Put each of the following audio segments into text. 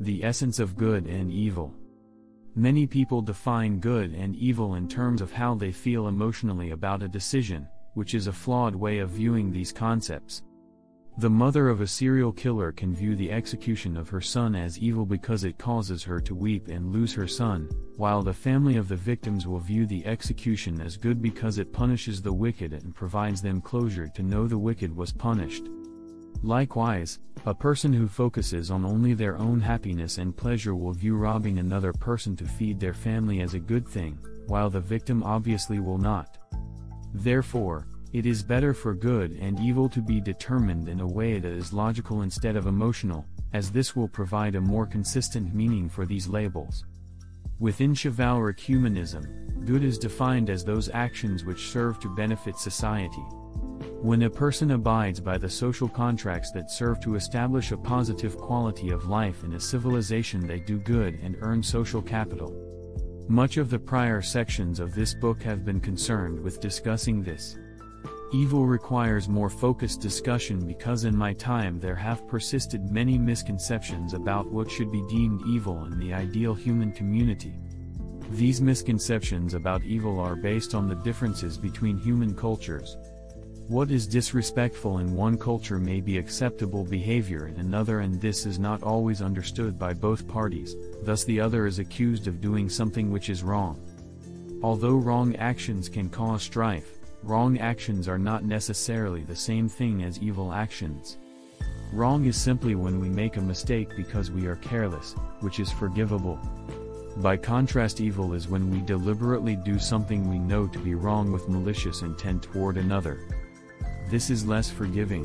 The essence of good and evil. Many people define good and evil in terms of how they feel emotionally about a decision, which is a flawed way of viewing these concepts. The mother of a serial killer can view the execution of her son as evil because it causes her to weep and lose her son, while the family of the victims will view the execution as good because it punishes the wicked and provides them closure to know the wicked was punished. Likewise, a person who focuses on only their own happiness and pleasure will view robbing another person to feed their family as a good thing, while the victim obviously will not. Therefore, it is better for good and evil to be determined in a way that is logical instead of emotional, as this will provide a more consistent meaning for these labels. Within chivalric humanism, good is defined as those actions which serve to benefit society. When a person abides by the social contracts that serve to establish a positive quality of life in a civilization, they do good and earn social capital. Much of the prior sections of this book have been concerned with discussing this. Evil requires more focused discussion because in my time there have persisted many misconceptions about what should be deemed evil in the ideal human community. These misconceptions about evil are based on the differences between human cultures. What is disrespectful in one culture may be acceptable behavior in another, and this is not always understood by both parties, thus the other is accused of doing something which is wrong. Although wrong actions can cause strife, wrong actions are not necessarily the same thing as evil actions. Wrong is simply when we make a mistake because we are careless, which is forgivable. By contrast, evil is when we deliberately do something we know to be wrong with malicious intent toward another. This is less forgiving.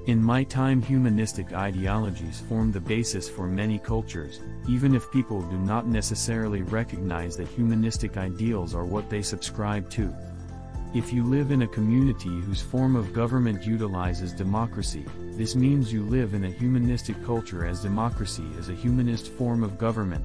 In my time, humanistic ideologies form the basis for many cultures, even if people do not necessarily recognize that humanistic ideals are what they subscribe to. If you live in a community whose form of government utilizes democracy, this means you live in a humanistic culture, as democracy is a humanist form of government.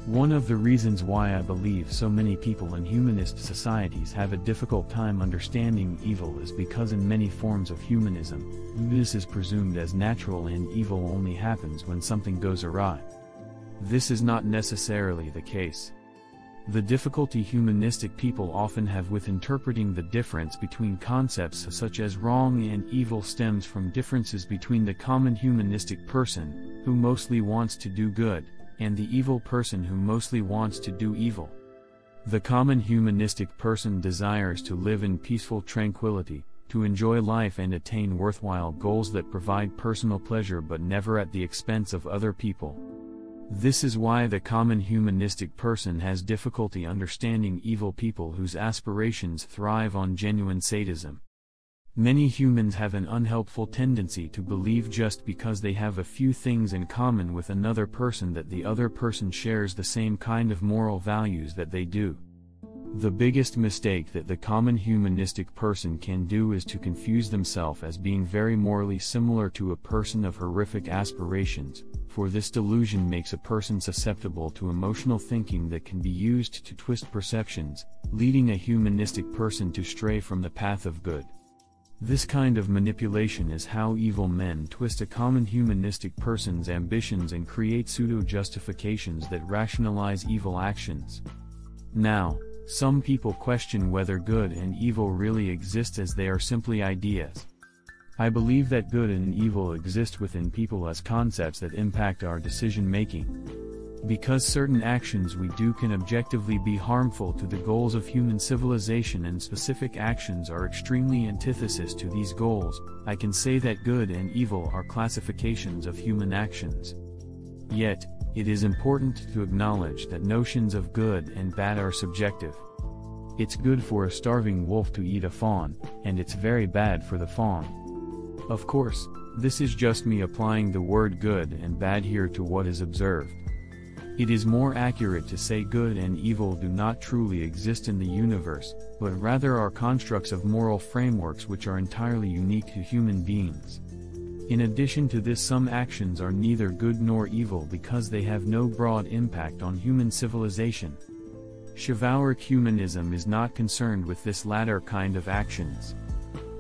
One of the reasons why I believe so many people in humanist societies have a difficult time understanding evil is because in many forms of humanism, goodness is presumed as natural and evil only happens when something goes awry. This is not necessarily the case. The difficulty humanistic people often have with interpreting the difference between concepts such as wrong and evil stems from differences between the common humanistic person, who mostly wants to do good, and the evil person who mostly wants to do evil. The common humanistic person desires to live in peaceful tranquility, to enjoy life and attain worthwhile goals that provide personal pleasure but never at the expense of other people. This is why the common humanistic person has difficulty understanding evil people whose aspirations thrive on genuine sadism. Many humans have an unhelpful tendency to believe just because they have a few things in common with another person that the other person shares the same kind of moral values that they do. The biggest mistake that the common humanistic person can do is to confuse themselves as being very morally similar to a person of horrific aspirations, for this delusion makes a person susceptible to emotional thinking that can be used to twist perceptions, leading a humanistic person to stray from the path of good. This kind of manipulation is how evil men twist a common humanistic person's ambitions and create pseudo-justifications that rationalize evil actions. Now, some people question whether good and evil really exist, as they are simply ideas. I believe that good and evil exist within people as concepts that impact our decision-making. Because certain actions we do can objectively be harmful to the goals of human civilization and specific actions are extremely antithesis to these goals, I can say that good and evil are classifications of human actions. Yet, it is important to acknowledge that notions of good and bad are subjective. It's good for a starving wolf to eat a fawn, and it's very bad for the fawn. Of course, this is just me applying the word good and bad here to what is observed. It is more accurate to say good and evil do not truly exist in the universe, but rather are constructs of moral frameworks which are entirely unique to human beings. In addition to this, some actions are neither good nor evil because they have no broad impact on human civilization. Chivalric humanism is not concerned with this latter kind of actions.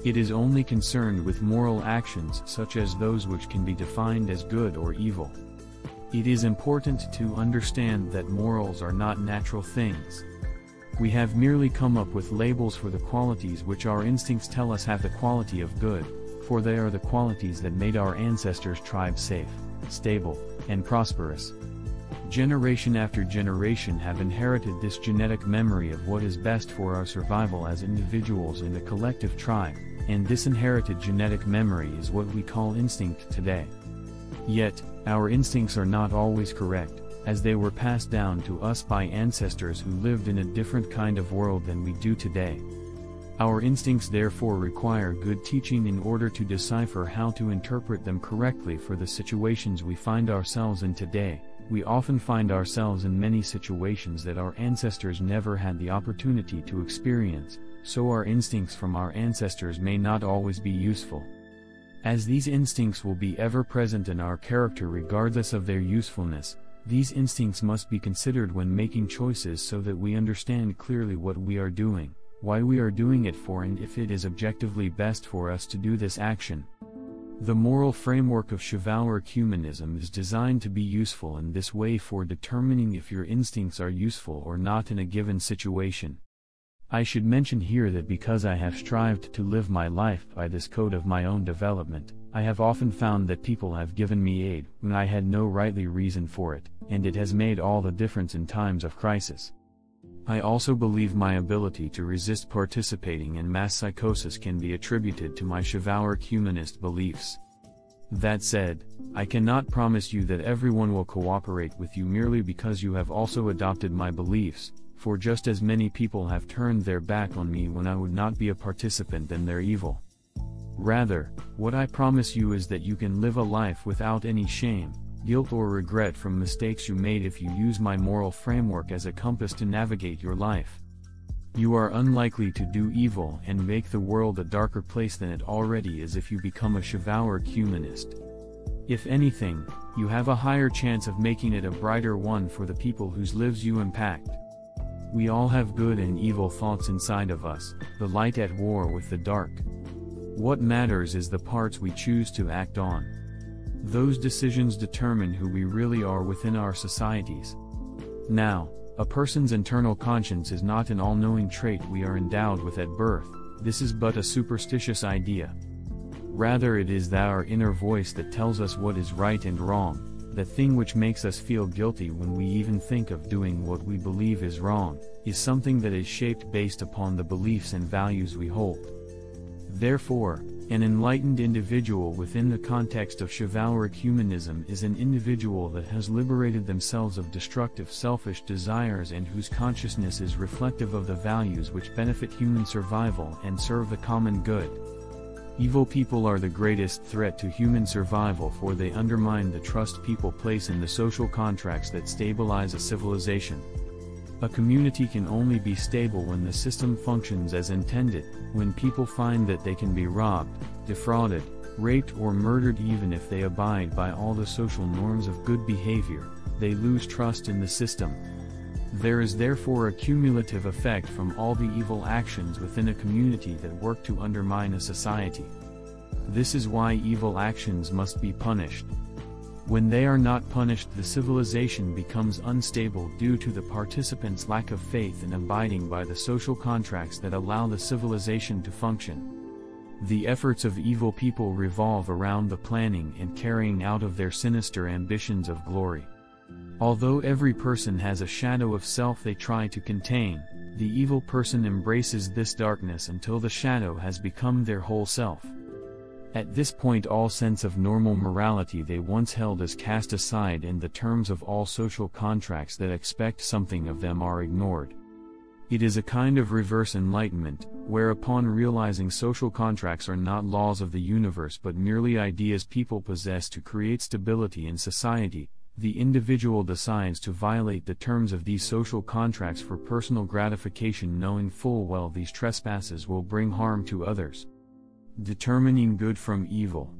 It is only concerned with moral actions such as those which can be defined as good or evil. It is important to understand that morals are not natural things. We have merely come up with labels for the qualities which our instincts tell us have the quality of good, for they are the qualities that made our ancestors' tribe safe, stable, and prosperous. Generation after generation have inherited this genetic memory of what is best for our survival as individuals in the collective tribe, and this inherited genetic memory is what we call instinct today. Yet, our instincts are not always correct, as they were passed down to us by ancestors who lived in a different kind of world than we do today. Our instincts therefore require good teaching in order to decipher how to interpret them correctly for the situations we find ourselves in today. We often find ourselves in many situations that our ancestors never had the opportunity to experience, so our instincts from our ancestors may not always be useful. As these instincts will be ever present in our character regardless of their usefulness, these instincts must be considered when making choices so that we understand clearly what we are doing, why we are doing it for, and if it is objectively best for us to do this action. The moral framework of chivalric humanism is designed to be useful in this way for determining if your instincts are useful or not in a given situation. I should mention here that because I have strived to live my life by this code of my own development, I have often found that people have given me aid when I had no rightly reason for it, and it has made all the difference in times of crisis. I also believe my ability to resist participating in mass psychosis can be attributed to my chivalric humanist beliefs. That said, I cannot promise you that everyone will cooperate with you merely because you have also adopted my beliefs, for just as many people have turned their back on me when I would not be a participant in their evil. Rather, what I promise you is that you can live a life without any shame, guilt or regret from mistakes you made if you use my moral framework as a compass to navigate your life. You are unlikely to do evil and make the world a darker place than it already is if you become a chivalric humanist. If anything, you have a higher chance of making it a brighter one for the people whose lives you impact. We all have good and evil thoughts inside of us, the light at war with the dark. What matters is the parts we choose to act on. Those decisions determine who we really are within our societies. Now, a person's internal conscience is not an all-knowing trait we are endowed with at birth. This is but a superstitious idea. Rather, it is our inner voice that tells us what is right and wrong, the thing which makes us feel guilty when we even think of doing what we believe is wrong, is something that is shaped based upon the beliefs and values we hold. Therefore, an enlightened individual within the context of chivalric humanism is an individual that has liberated themselves of destructive selfish desires and whose consciousness is reflective of the values which benefit human survival and serve the common good. Evil people are the greatest threat to human survival, for they undermine the trust people place in the social contracts that stabilize a civilization. A community can only be stable when the system functions as intended. When people find that they can be robbed, defrauded, raped or murdered even if they abide by all the social norms of good behavior, they lose trust in the system. There is therefore a cumulative effect from all the evil actions within a community that work to undermine a society. This is why evil actions must be punished. When they are not punished, the civilization becomes unstable due to the participants' lack of faith in abiding by the social contracts that allow the civilization to function. The efforts of evil people revolve around the planning and carrying out of their sinister ambitions of glory. Although every person has a shadow of self they try to contain, the evil person embraces this darkness until the shadow has become their whole self. At this point, all sense of normal morality they once held is cast aside, and the terms of all social contracts that expect something of them are ignored. It is a kind of reverse enlightenment, where upon realizing social contracts are not laws of the universe but merely ideas people possess to create stability in society, the individual decides to violate the terms of these social contracts for personal gratification, knowing full well these trespasses will bring harm to others. Determining good from evil.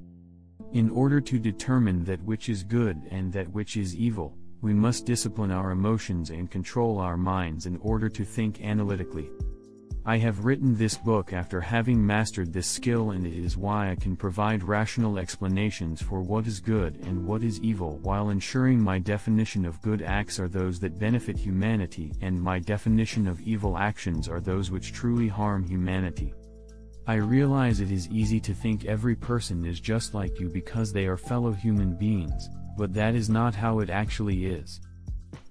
In order to determine that which is good and that which is evil, we must discipline our emotions and control our minds in order to think analytically. I have written this book after having mastered this skill, and it is why I can provide rational explanations for what is good and what is evil, while ensuring my definition of good acts are those that benefit humanity and my definition of evil actions are those which truly harm humanity. I realize it is easy to think every person is just like you because they are fellow human beings, but that is not how it actually is.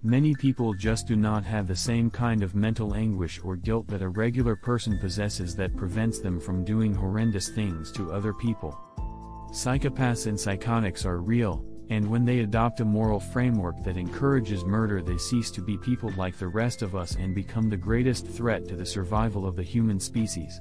Many people just do not have the same kind of mental anguish or guilt that a regular person possesses that prevents them from doing horrendous things to other people. Psychopaths and psychotics are real, and when they adopt a moral framework that encourages murder, they cease to be people like the rest of us and become the greatest threat to the survival of the human species.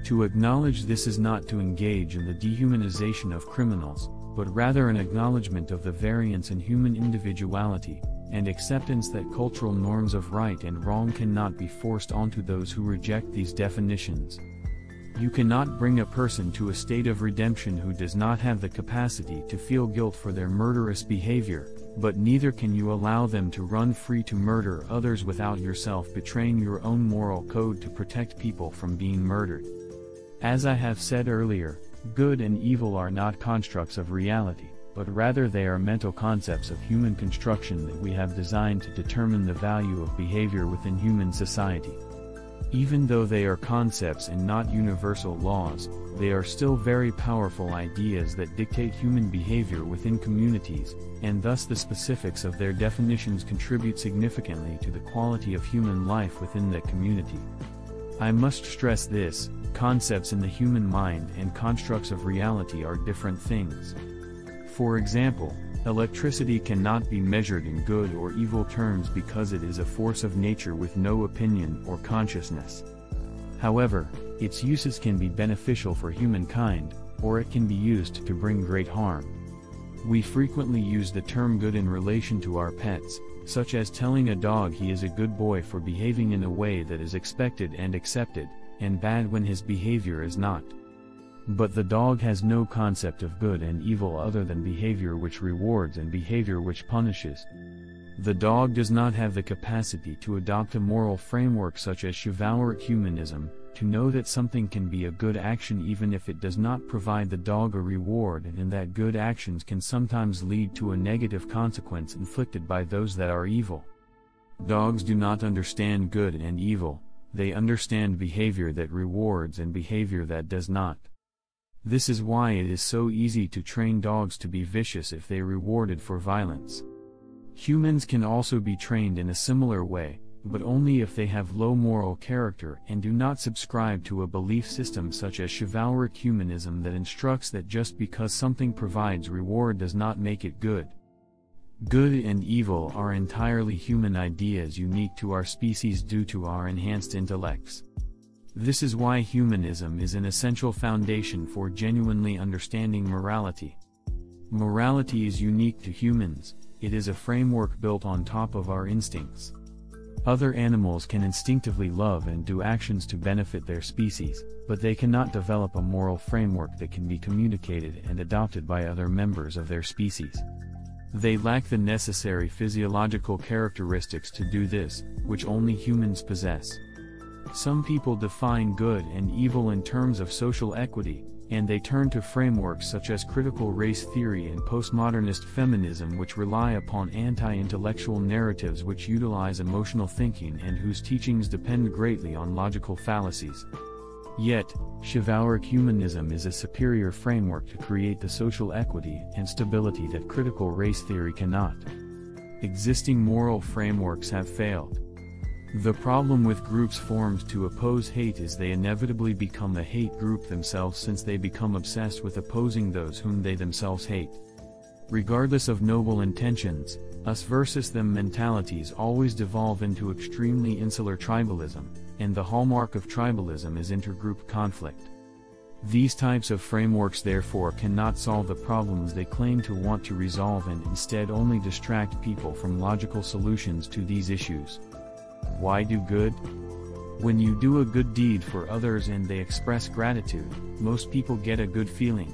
To acknowledge this is not to engage in the dehumanization of criminals, but rather an acknowledgement of the variance in human individuality, and acceptance that cultural norms of right and wrong cannot be forced onto those who reject these definitions. You cannot bring a person to a state of redemption who does not have the capacity to feel guilt for their murderous behavior, but neither can you allow them to run free to murder others without yourself betraying your own moral code to protect people from being murdered. As I have said earlier, good and evil are not constructs of reality, but rather they are mental concepts of human construction that we have designed to determine the value of behavior within human society. Even though they are concepts and not universal laws, they are still very powerful ideas that dictate human behavior within communities, and thus the specifics of their definitions contribute significantly to the quality of human life within that community. I must stress this: concepts in the human mind and constructs of reality are different things. For example, electricity cannot be measured in good or evil terms because it is a force of nature with no opinion or consciousness. However, its uses can be beneficial for humankind, or it can be used to bring great harm. We frequently use the term good in relation to our pets, such as telling a dog he is a good boy for behaving in a way that is expected and accepted, and bad when his behavior is not. But the dog has no concept of good and evil other than behavior which rewards and behavior which punishes. The dog does not have the capacity to adopt a moral framework such as chivalric humanism, to know that something can be a good action even if it does not provide the dog a reward, and that good actions can sometimes lead to a negative consequence inflicted by those that are evil. Dogs do not understand good and evil, they understand behavior that rewards and behavior that does not. This is why it is so easy to train dogs to be vicious if they are rewarded for violence. Humans can also be trained in a similar way, but only if they have low moral character and do not subscribe to a belief system such as chivalric humanism that instructs that just because something provides reward does not make it good. Good and evil are entirely human ideas unique to our species due to our enhanced intellects. This is why humanism is an essential foundation for genuinely understanding morality. Morality is unique to humans, it is a framework built on top of our instincts. Other animals can instinctively love and do actions to benefit their species, but they cannot develop a moral framework that can be communicated and adopted by other members of their species. They lack the necessary physiological characteristics to do this, which only humans possess. Some people define good and evil in terms of social equity, and they turn to frameworks such as critical race theory and postmodernist feminism, which rely upon anti-intellectual narratives which utilize emotional thinking and whose teachings depend greatly on logical fallacies. Yet, chivalric humanism is a superior framework to create the social equity and stability that critical race theory cannot. Existing moral frameworks have failed. The problem with groups formed to oppose hate is they inevitably become a hate group themselves, since they become obsessed with opposing those whom they themselves hate. Regardless of noble intentions, us versus them mentalities always devolve into extremely insular tribalism, and the hallmark of tribalism is intergroup conflict. These types of frameworks therefore cannot solve the problems they claim to want to resolve, and instead only distract people from logical solutions to these issues. Why do good? When you do a good deed for others and they express gratitude, most people get a good feeling.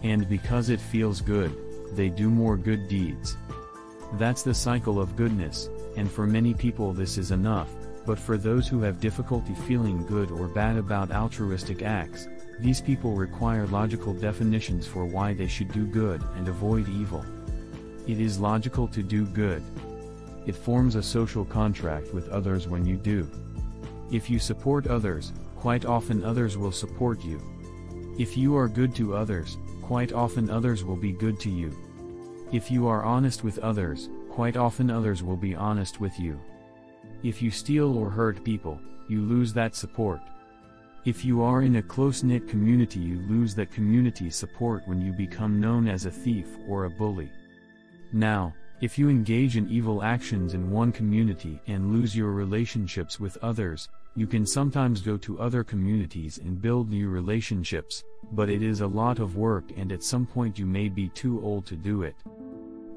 And because it feels good, they do more good deeds. That's the cycle of goodness, and for many people this is enough, But for those who have difficulty feeling good or bad about altruistic acts, these people require logical definitions for why they should do good and avoid evil. It is logical to do good. It forms a social contract with others when you do. If you support others, quite often others will support you. If you are good to others, quite often others will be good to you. If you are honest with others, quite often others will be honest with you. If you steal or hurt people, you lose that support. If you are in a close-knit community, you lose that community's support when you become known as a thief or a bully. Now, if you engage in evil actions in one community and lose your relationships with others, you can sometimes go to other communities and build new relationships, but it is a lot of work and at some point you may be too old to do it.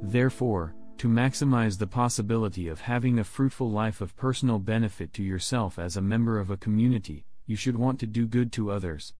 Therefore, to maximize the possibility of having a fruitful life of personal benefit to yourself as a member of a community, you should want to do good to others.